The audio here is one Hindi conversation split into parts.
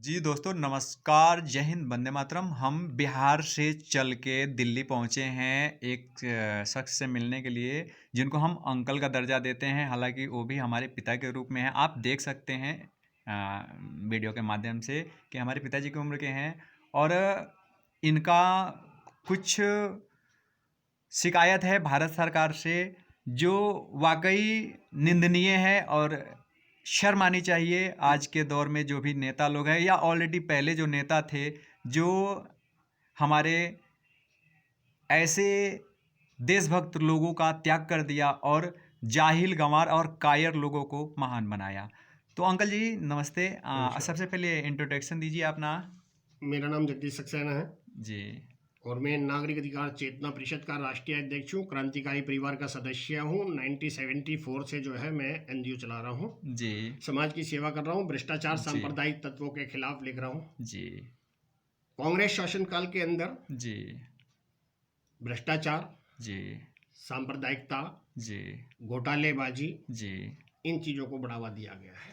जी दोस्तों नमस्कार, जय हिंद, वंदे मातरम। हम बिहार से चल के दिल्ली पहुँचे हैं एक शख्स से मिलने के लिए, जिनको हम अंकल का दर्जा देते हैं, हालाँकि वो भी हमारे पिता के रूप में हैं। आप देख सकते हैं वीडियो के माध्यम से कि हमारे पिताजी की उम्र के हैं और इनका कुछ शिकायत है भारत सरकार से, जो वाक़ई निंदनीय है और शर्म आनी चाहिए आज के दौर में जो भी नेता लोग हैं या ऑलरेडी पहले जो नेता थे, जो हमारे ऐसे देशभक्त लोगों का त्याग कर दिया और जाहिल, गँवार और कायर लोगों को महान बनाया। तो अंकल जी नमस्ते। नमस्कार। सबसे पहले इंट्रोडक्शन दीजिए अपना। मेरा नाम जगदीश सक्सेना है जी। और मैं नागरिक अधिकार चेतना परिषद का राष्ट्रीय अध्यक्ष हूँ। क्रांतिकारी परिवार का सदस्य हूँ। 1974 से जो है मैं एनजीओ चला रहा हूँ। जी। समाज की सेवा कर रहा हूँ। भ्रष्टाचार, जी। सांप्रदायिक तत्वों के खिलाफ लिख रहा हूँ। जी। कांग्रेस शासनकाल के अंदर जी। भ्रष्टाचार, जी। सांप्रदायिकता, जी। घोटालेबाजी, जी। इन चीज़ों को बढ़ावा दिया गया है।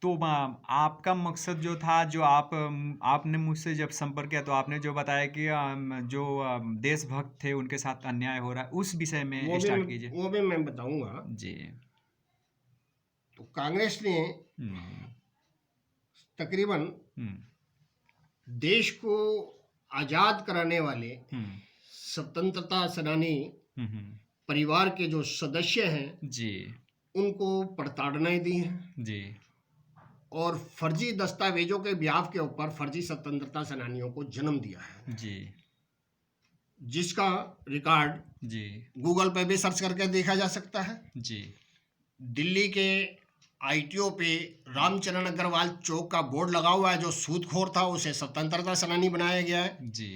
तो आपका मकसद जो था, जो आपने मुझसे जब संपर्क किया तो आपने जो बताया कि जो देशभक्त थे उनके साथ अन्याय हो रहा है, उस विषय में स्टार्ट कीजिए। वो भी मैं बताऊंगा। जी। तो कांग्रेस ने हम्म। तकरीबन हम्म। देश को आज़ाद कराने वाले हम्म। स्वतंत्रता सेनानी हम्म। परिवार के जो सदस्य हैं जी। उनको प्रताड़नाएं दी हैं जी। और फर्जी दस्तावेजों के ब्याह के ऊपर फर्जी स्वतंत्रता सेनानियों को जन्म दिया है, जी। जिसका रिकॉर्ड जी। गूगल पे भी सर्च करके देखा जा सकता है। जी। दिल्ली के आईटीओ पे रामचरण अग्रवाल चौक का बोर्ड लगा हुआ है। जो सूदखोर था उसे स्वतंत्रता सेनानी बनाया गया है, जी।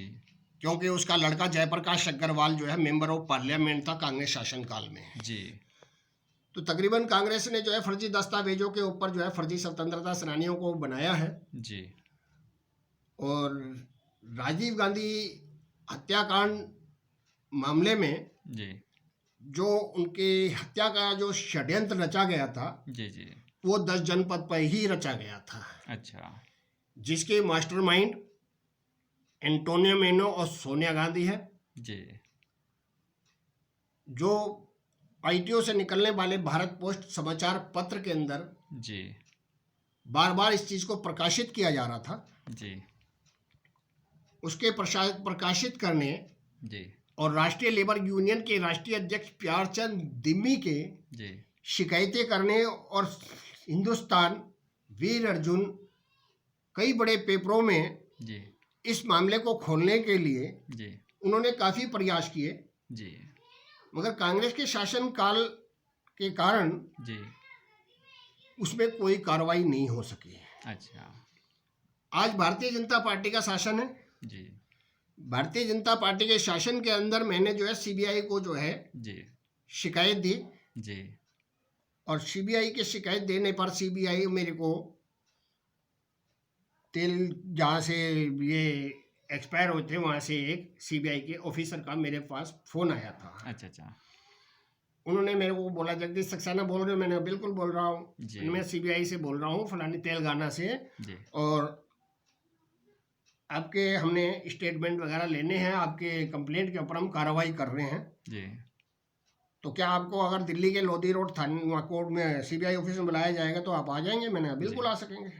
क्योंकि उसका लड़का जयप्रकाश अग्रवाल जो है मेंबर ऑफ पार्लियामेंट था कांग्रेस शासनकाल में। जी। तो तकरीबन कांग्रेस ने जो है फर्जी दस्तावेजों के ऊपर जो है फर्जी स्वतंत्रता सेनानियों को बनाया है। जी। और राजीव गांधी हत्याकांड मामले में जी। जो उनके हत्या का जो षड्यंत्र रचा गया था, जी। जी। वो 10 जनपद पर ही रचा गया था, अच्छा। जिसके मास्टरमाइंड एंटोनियो मेनो और सोनिया गांधी है। जी। जो आईटीओ से निकलने वाले भारत पोस्ट समाचार पत्र के अंदर जी। बार बार इस चीज़ को प्रकाशित किया जा रहा था। जी। उसके प्रकाशित करने जी। और राष्ट्रीय लेबर यूनियन के राष्ट्रीय अध्यक्ष प्यारचंद दिम्मी के जी। शिकायतें करने और हिंदुस्तान, वीर अर्जुन, कई बड़े पेपरों में जी। इस मामले को खोलने के लिए जी। उन्होंने काफ़ी प्रयास किए, जी। मगर कांग्रेस के शासनकाल के कारण जी। उसमें कोई कार्रवाई नहीं हो सकी। अच्छा। आज भारतीय जनता पार्टी का शासन है। जी। भारतीय जनता पार्टी के शासन के अंदर मैंने जो है सीबीआई को जो है जी। शिकायत दी, जी। और सीबीआई के शिकायत देने पर सीबीआई मेरे को तेल जहाँ से ये एक्सपायर होते हैं वहाँ से एक सीबीआई के ऑफिसर का मेरे पास फ़ोन आया था। अच्छा। अच्छा। उन्होंने मेरे को बोला, जगदीश सक्सेना बोल रहे हो? मैंने बिल्कुल बोल रहा जी। हूँ, मैं सीबीआई से बोल रहा हूँ, फलानी तेलंगाना से, जी। और आपके हमने स्टेटमेंट वगैरह लेने हैं, आपके कंप्लेंट के ऊपर हम कार्रवाई कर रहे हैं। जी। तो क्या आपको अगर दिल्ली के लोधी रोड थाने वहाँ कोर्ट में सीबीआई ऑफिस में बुलाया जाएगा तो आप आ जाएंगे? मैंने बिल्कुल आ सकेंगे।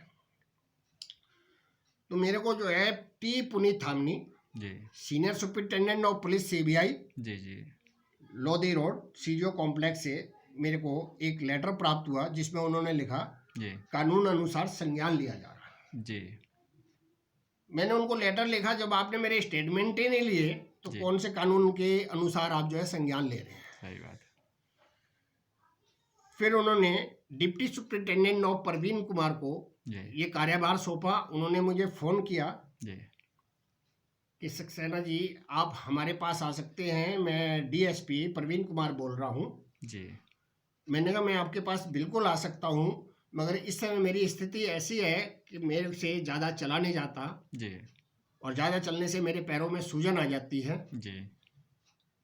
तो मेरे को जो है T Puneet Thamani, ji. Senior superintendent of police CBI, जी। जी। लोधी रोड सीजीओ कॉम्प्लेक्स से मेरे को एक लेटर प्राप्त हुआ, जिसमें उन्होंने लिखा जी। कानून अनुसार संज्ञान लिया जा रहा है। जी। मैंने उनको लेटर लिखा, जब आपने मेरे स्टेटमेंट ही नहीं लिए तो जी। कौन से कानून के अनुसार आप जो है संज्ञान ले रहे हैं? सही बात है। फिर उन्होंने deputy superintendent of Praveen Kumar को जी। ये कार्यभार सौंपा। उन्होंने मुझे फ़ोन किया जी। कि सक्सेना जी आप हमारे पास आ सकते हैं, मैं डीएसपी प्रवीण कुमार बोल रहा हूँ। जी। मैंने कहा मैं आपके पास बिल्कुल आ सकता हूँ, मगर इस समय मेरी स्थिति ऐसी है कि मेरे से ज़्यादा चला नहीं जाता, जी। और ज़्यादा चलने से मेरे पैरों में सूजन आ जाती है। जी।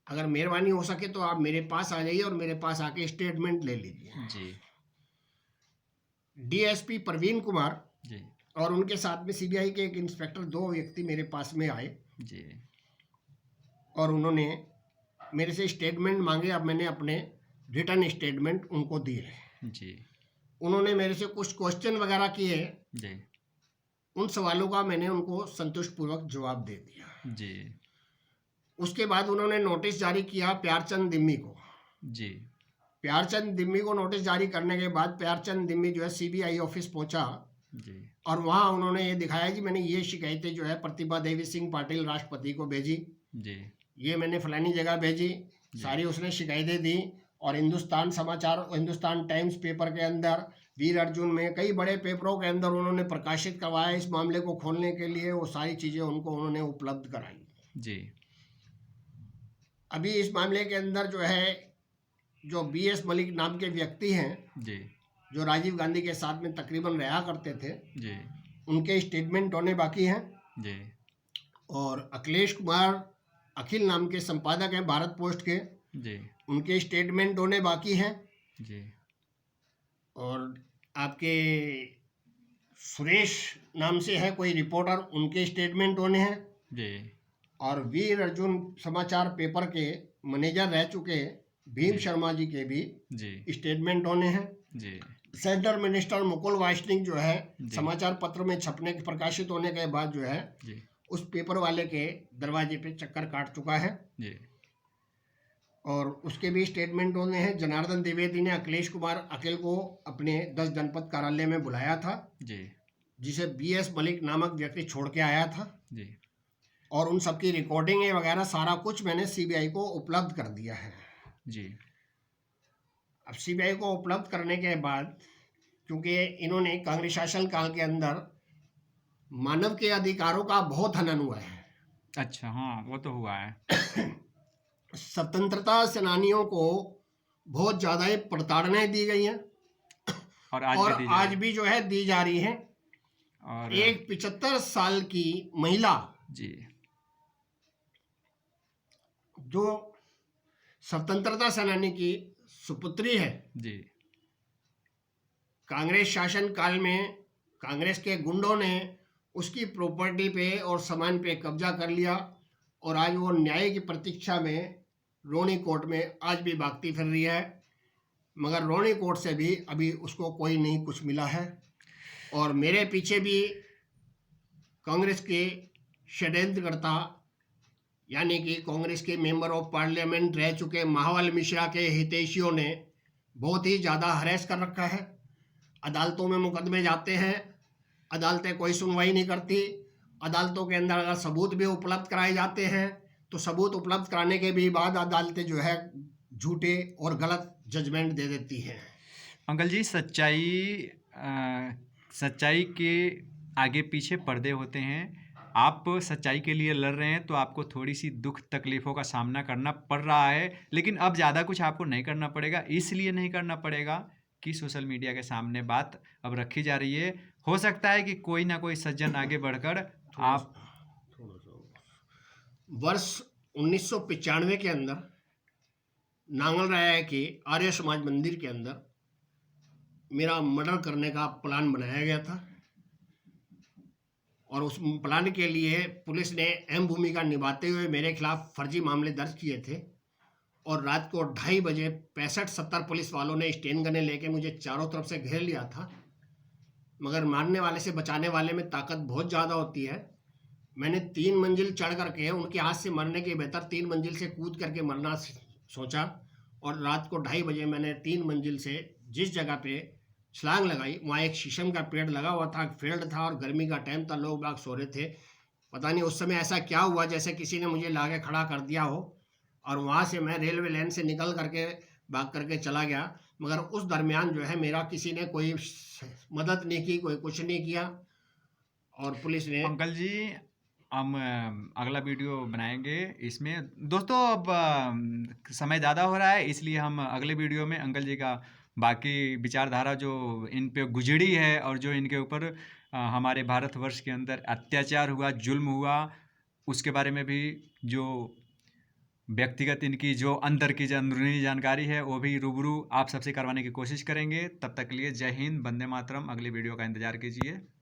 अगर मेहरबानी हो सके तो आप मेरे पास आ जाइए और मेरे पास आके स्टेटमेंट ले लीजिए। जी। डीएसपी प्रवीण कुमार जी। और उनके साथ में सीबीआई के एक इंस्पेक्टर, 2 व्यक्ति मेरे पास में आए जी और उन्होंने मेरे से स्टेटमेंट मांगे। अब मैंने अपने रिटर्न स्टेटमेंट उनको दिए। जी उन्होंने मेरे से कुछ क्वेश्चन वगैरह किए, जी उन सवालों का मैंने उनको संतुष्टपूर्वक जवाब दे दिया। जी उसके बाद उन्होंने नोटिस जारी किया प्यारचंद दिम्मी को। जी प्यारचंद दिम्मी को नोटिस जारी करने के बाद प्यारचंद दिम्मी जो है सीबीआई ऑफिस पहुंचा जी और वहाँ उन्होंने ये दिखाया कि मैंने ये शिकायतें जो है प्रतिभा देवी सिंह पाटिल राष्ट्रपति को भेजी, जी ये मैंने फलानी जगह भेजी, सारी उसने शिकायतें दी। और हिंदुस्तान समाचार, हिंदुस्तान टाइम्स पेपर के अंदर, वीर अर्जुन में, कई बड़े पेपरों के अंदर उन्होंने प्रकाशित करवाया इस मामले को खोलने के लिए। वो सारी चीज़ें उनको उन्होंने उपलब्ध कराई। जी अभी इस मामले के अंदर जो है, जो बीएस मलिक नाम के व्यक्ति हैं, जी जो राजीव गांधी के साथ में तकरीबन रहा करते थे, जी उनके स्टेटमेंट होने बाकी हैं। जी और अखिलेश कुमार अखिल नाम के संपादक हैं भारत पोस्ट के, जी उनके स्टेटमेंट होने बाकी हैं। जी और आपके सुरेश नाम से है कोई रिपोर्टर, उनके स्टेटमेंट होने हैं। जी और वीर अर्जुन समाचार पेपर के मैनेजर रह चुके भीम जी। शर्मा जी के भी जी स्टेटमेंट होने हैं। जी सेंट्रल मिनिस्टर मुकुल वासनिक जो है, जी। समाचार पत्र में छपने प्रकाशित होने के बाद जो है जी उस पेपर वाले के दरवाजे पे चक्कर काट चुका है जी और उसके भी स्टेटमेंट होने हैं। जनार्दन द्विवेदी ने अखिलेश कुमार अखिल को अपने 10 जनपद कार्यालय में बुलाया था, जी जिसे बीएस मलिक नामक व्यक्ति छोड़ के आया था, जी और उन सबकी रिकॉर्डिंग वगैरह सारा कुछ मैंने सीबीआई को उपलब्ध कर दिया है। जी अब सीबीआई को उपलब्ध करने के बाद, क्योंकि इन्होंने कांग्रेस शासन काल के अंदर मानव के अधिकारों का बहुत हनन हुआ है। अच्छा, हाँ वो तो हुआ है। स्वतंत्रता सेनानियों को बहुत ज़्यादा ही प्रताड़नाएं दी गई हैं और आज और भी दी जा आज रही भी जो है दी जा रही हैं। और एक 75 साल की महिला जी जो स्वतंत्रता सेनानी की सुपुत्री है, जी कांग्रेस शासन काल में कांग्रेस के गुंडों ने उसकी प्रॉपर्टी पे और सामान पे कब्जा कर लिया और आज वो न्याय की प्रतीक्षा में रोनी कोर्ट में आज भी भागती फिर रही है, मगर रोनी कोर्ट से भी अभी उसको कोई नहीं कुछ मिला है। और मेरे पीछे भी कांग्रेस के षड्यंत्रकर्ता, यानी कि कांग्रेस के मेंबर ऑफ पार्लियामेंट रह चुके महावल मिश्रा के हितैषियों ने बहुत ही ज़्यादा हरेस कर रखा है। अदालतों में मुकदमे जाते हैं, अदालतें कोई सुनवाई नहीं करती। अदालतों के अंदर अगर सबूत भी उपलब्ध कराए जाते हैं तो सबूत उपलब्ध कराने के भी बाद अदालतें जो है झूठे और गलत जजमेंट दे देती हैं। अंकल जी, सच्चाई के आगे पीछे पर्दे होते हैं। आप सच्चाई के लिए लड़ रहे हैं तो आपको थोड़ी सी दुख तकलीफ़ों का सामना करना पड़ रहा है, लेकिन अब ज़्यादा कुछ आपको नहीं करना पड़ेगा। इसलिए नहीं करना पड़ेगा कि सोशल मीडिया के सामने बात अब रखी जा रही है। हो सकता है कि कोई ना कोई सज्जन आगे बढ़कर आप वर्ष 1995 के अंदर नांगल राय के आर्य समाज मंदिर के अंदर मेरा मर्डर करने का प्लान बनाया गया था और उस प्लान के लिए पुलिस ने अहम भूमिका निभाते हुए मेरे खिलाफ फर्जी मामले दर्ज किए थे और रात को 2:30 बजे 65-70 पुलिस वालों ने स्टेन गने लेके मुझे चारों तरफ से घेर लिया था। मगर मारने वाले से बचाने वाले में ताकत बहुत ज़्यादा होती है। मैंने 3 मंजिल चढ़ करके उनके हाथ से मरने के बेहतर 3 मंजिल से कूद करके मरना सोचा और रात को 2:30 बजे मैंने 3 मंजिल से जिस जगह पे छलांग लगाई, वहाँ एक शीशम का पेड़ लगा हुआ था, फील्ड था और गर्मी का टाइम था, लोग बाग सो रहे थे। पता नहीं उस समय ऐसा क्या हुआ, जैसे किसी ने मुझे लाके खड़ा कर दिया हो और वहाँ से मैं रेलवे लाइन से निकल करके भाग करके चला गया। मगर उस दरमियान जो है मेरा किसी ने कोई मदद नहीं की, कोई कुछ नहीं किया और पुलिस ने। अंकल जी, हम अगला वीडियो बनाएंगे इसमें। दोस्तों, अब समय ज़्यादा हो रहा है, इसलिए हम अगले वीडियो में अंकल जी का बाकी विचारधारा जो इन पे गुजरी है और जो इनके ऊपर हमारे भारतवर्ष के अंदर अत्याचार हुआ, जुल्म हुआ, उसके बारे में भी जो व्यक्तिगत इनकी जो अंदर की जो अंदरूनी जानकारी है वो भी रूबरू आप सबसे करवाने की कोशिश करेंगे। तब तक के लिए जय हिंद, वंदे मातरम। अगले वीडियो का इंतजार कीजिए।